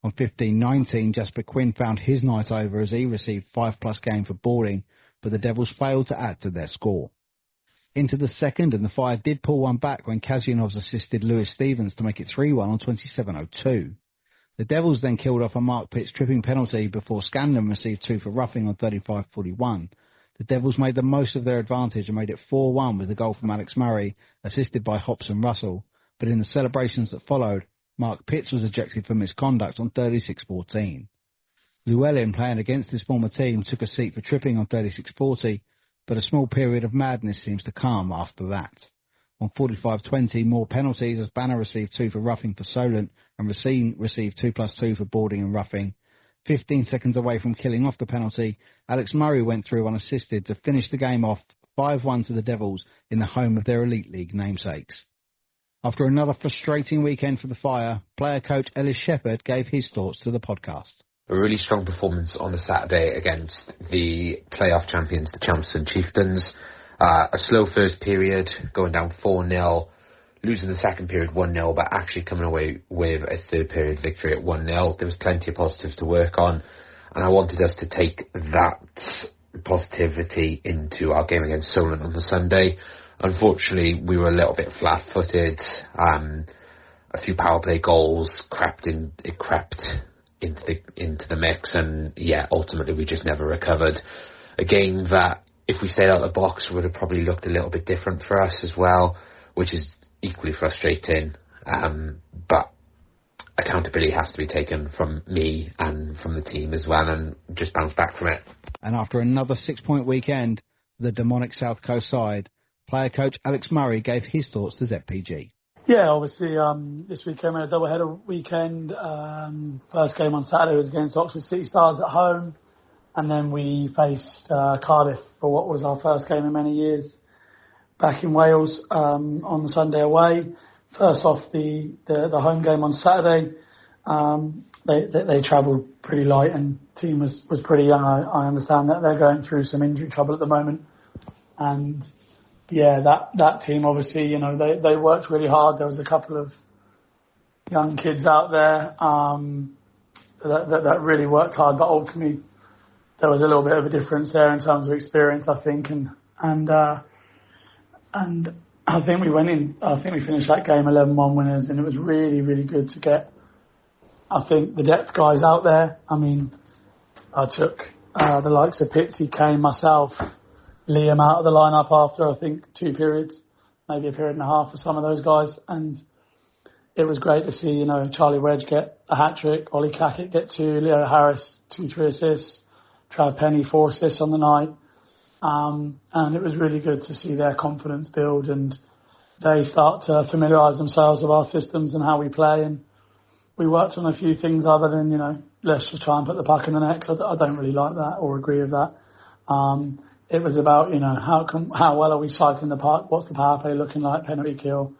On 15:19, Jasper Quinn found his night over as he received 5+ game for boarding, but the Devils failed to add to their score. Into the second, and the Fire did pull one back when Kazyanovs assisted Lewis Stevens to make it 3-1 on 27:02. The Devils then killed off a Mark Pitts tripping penalty before Scanlon received 2 for roughing on 35:41. the Devils made the most of their advantage and made it 4-1 with a goal from Alex Murray, assisted by Hops and Russell. But in the celebrations that followed, Mark Pitts was ejected for misconduct on 36-14. Llewellyn, playing against his former team, took a seat for tripping on 36-40, but a small period of madness seems to come after that. On 45-20, more penalties as Banner received 2 for roughing for Solent and Racine received 2+2 for boarding and roughing. 15 seconds away from killing off the penalty, Alex Murray went through unassisted to finish the game off 5-1 to the Devils in the home of their Elite League namesakes. After another frustrating weekend for the Fire, player coach Elis Sheppard gave his thoughts to the podcast. A really strong performance on the Saturday against the playoff champions, the Chelmsford Chieftains. A slow first period, going down 4-0, losing the second period 1-0, but actually coming away with a third period victory at 1-0. There was plenty of positives to work on, and I wanted us to take that positivity into our game against Solent on the Sunday. Unfortunately, we were a little bit flat-footed. A few power play goals crept into the mix, and ultimately we just never recovered. A game that, if we stayed out of the box, would have probably looked a little bit different for us as well, which is equally frustrating. But accountability has to be taken from me and from the team as well, and just bounce back from it. And after another 6-point weekend, the demonic South Coast side, player coach Alex Murray gave his thoughts to ZPG. Yeah, obviously this weekend we had a double-header weekend. First game on Saturday was against Oxford City Stars at home, and then we faced Cardiff for what was our first game in many years back in Wales on the Sunday away. First off, the home game on Saturday, they travelled pretty light and the team was pretty young. I understand that they're going through some injury trouble at the moment, and that team obviously, they worked really hard. There was a couple of young kids out there that really worked hard, but ultimately there was a little bit of a difference there in terms of experience, I think, and I think we finished that game 11-1 winners, and it was really, really good to get, I think, the depth guys out there. I mean, I took the likes of Pitsy, Kane, myself, Liam out of the lineup after, I think, 2 periods, maybe a period and a half for some of those guys. And it was great to see, Charlie Wedge get a hat-trick, Ollie Cackett get 2, Leo Harris 2-3 assists, Trav Penny 4 assists on the night. And it was really good to see their confidence build and they start to familiarise themselves with our systems and how we play. And we worked on a few things other than, let's just try and put the puck in the net. I don't really like that or agree with that. It was about, how well are we cycling the puck? What's the power play looking like? Penalty kill.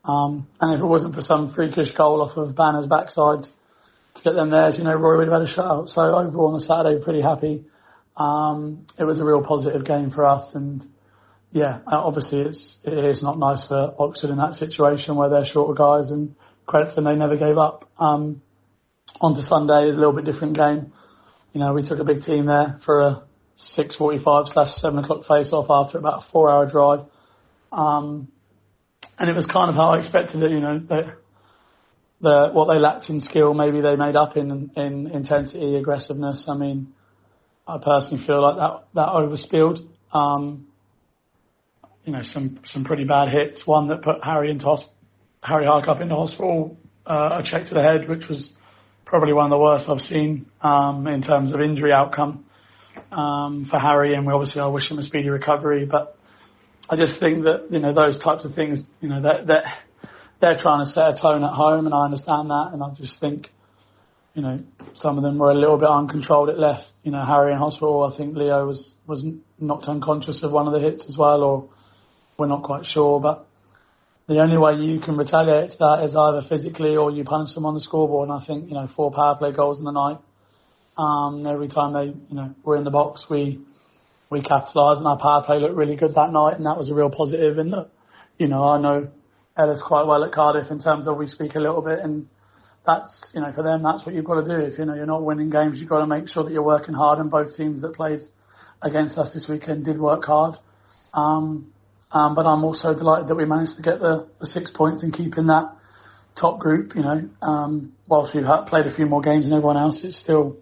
And if it wasn't for some freakish goal off of Banner's backside to get them there, Roy would have had a shutout. So overall on the Saturday, pretty happy. It was a real positive game for us. And obviously it is not nice for Oxford in that situation where they're short of guys, and credit them, they never gave up. On to Sunday is a little bit different game. We took a big team there for a 6:45/7 o'clock face-off after about a 4-hour drive. And it was kind of how I expected it, what they lacked in skill, maybe they made up in intensity, aggressiveness. I mean, I personally feel like that overspilled. Some pretty bad hits. One that put Harry Harkup into hospital, a check to the head, which was probably one of the worst I've seen in terms of injury outcome for Harry, and I wish him a speedy recovery. But I just think that those types of things, that they're trying to set a tone at home, and I understand that. And I just think, some of them were a little bit uncontrolled. It left, Harry in hospital. I think Leo was knocked unconscious of one of the hits as well, or we're not quite sure. But the only way you can retaliate to that is either physically or you punish them on the scoreboard. And I think 4 power play goals in the night. Every time they were in the box, we capitalised, and our power play looked really good that night, and that was a real positive. And I know Elis quite well at Cardiff in terms of we speak a little bit, and that's for them that's what you've got to do. If you're not winning games, you've got to make sure that you're working hard, and both teams that played against us this weekend did work hard. But I'm also delighted that we managed to get the 6 points and keep in that top group. Whilst we've played a few more games than everyone else, it's still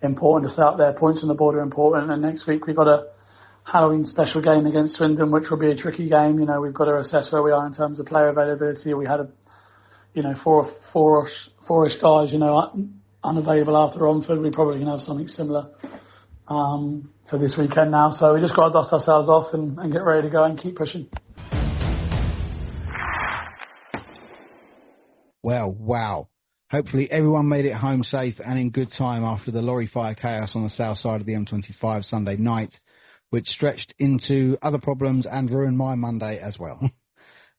important to stay up there. Points on the board are important, and next week we've got to Halloween special game against Swindon, which will be a tricky game. You know, we've got to assess where we are in terms of player availability. We had four-ish guys, unavailable after Romford. We probably can have something similar for this weekend now. So we just got to dust ourselves off and get ready to go and keep pushing. Well, wow. Hopefully everyone made it home safe and in good time after the lorry fire chaos on the south side of the M25 Sunday night, which stretched into other problems and ruined my Monday as well.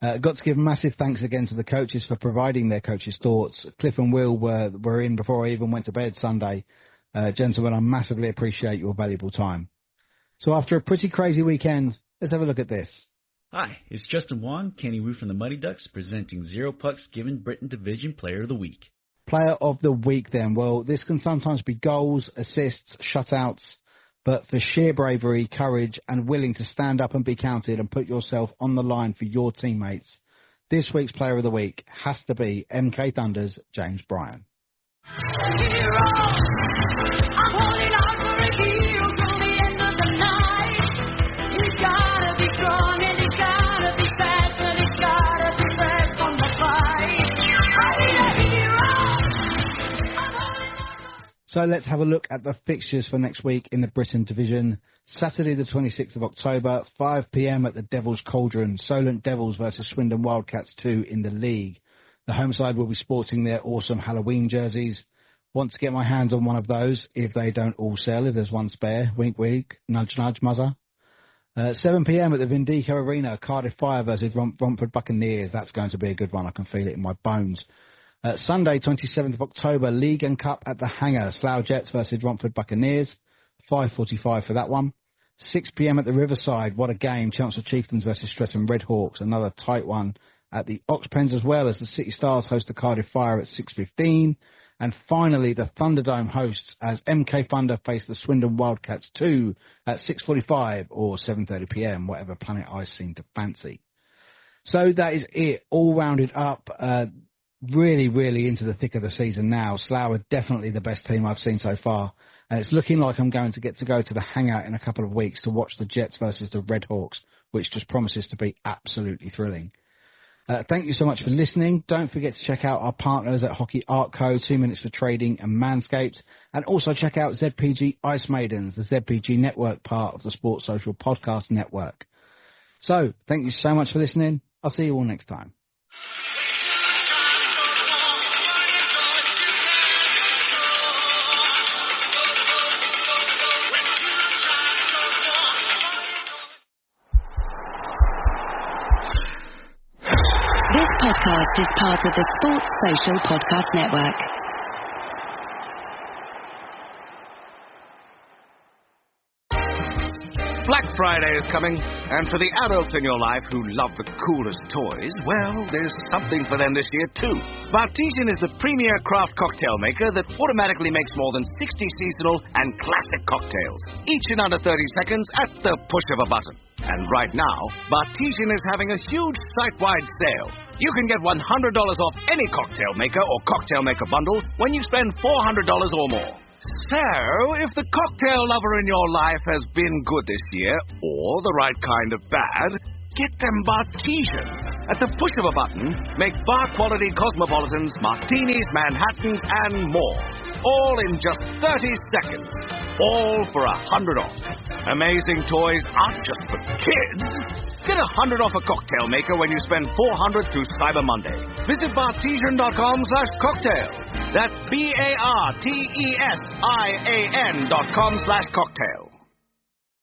Got to give massive thanks again to the coaches for providing their coaches' thoughts. Cliff and Will were in before I even went to bed Sunday. Gentlemen, I massively appreciate your valuable time. So after a pretty crazy weekend, let's have a look at this. Hi, it's Justin Wong, Kenny Wu from the Muddy Ducks, presenting Zero Pucks given Britton Division Player of the Week. Player of the Week then. Well, this can sometimes be goals, assists, shutouts, but for sheer bravery, courage, and willing to stand up and be counted and put yourself on the line for your teammates, this week's Player of the Week has to be MK Thunder's James Bryan. So let's have a look at the fixtures for next week in the Britton Division. Saturday the 26th of October, 5 p.m. at the Devil's Cauldron, Solent Devils versus Swindon Wildcats 2 in the league. The home side will be sporting their awesome Halloween jerseys. Want to get my hands on one of those if they don't all sell, if there's one spare. Wink, wink, nudge, nudge, muzzer. 7 p.m. at the Vindico Arena, Cardiff Fire versus Romford Buccaneers. That's going to be a good one. I can feel it in my bones. Sunday, 27th of October, League and Cup at the Hangar, Slough Jets versus Romford Buccaneers, 5:45 for that one. 6 p.m. at the Riverside, what a game, Chelmsford Chieftains versus Streatham Redhawks, another tight one at the Oxpens as well, as the City Stars host the Cardiff Fire at 6:15. And finally, the Thunderdome hosts as MK Thunder face the Swindon Wildcats 2 at 6:45 or 7:30 p.m, whatever Planet Ice seem to fancy. So that is it, all rounded up. Really, really into the thick of the season now. Slough are definitely the best team I've seen so far. And it's looking like I'm going to get to go to the Hangout in a couple of weeks to watch the Jets versus the Redhawks, which just promises to be absolutely thrilling. Thank you so much for listening. Don't forget to check out our partners at Hockey Art Co, 2 Minutes for Trading and Manscaped. And also check out ZPG Ice Maidens, the ZPG Network part of the Sports Social Podcast Network. So, thank you so much for listening. I'll see you all next time. This podcast is part of the Sports Social Podcast Network. Black Friday is coming, and for the adults in your life who love the coolest toys, well, there's something for them this year too. Bartesian is the premier craft cocktail maker that automatically makes more than 60 seasonal and classic cocktails, each in under 30 seconds at the push of a button. And right now, Bartesian is having a huge site-wide sale. You can get $100 off any cocktail maker or cocktail maker bundle when you spend $400 or more. So, if the cocktail lover in your life has been good this year, or the right kind of bad, get them Bartesian. At the push of a button, make bar-quality cosmopolitans, martinis, Manhattans, and more. All in just 30 seconds. All for $100 off. Amazing toys aren't just for kids. Get $100 off a cocktail maker when you spend $400 through Cyber Monday. Visit Bartesian.com/cocktail. That's BARTESIAN.com/cocktail.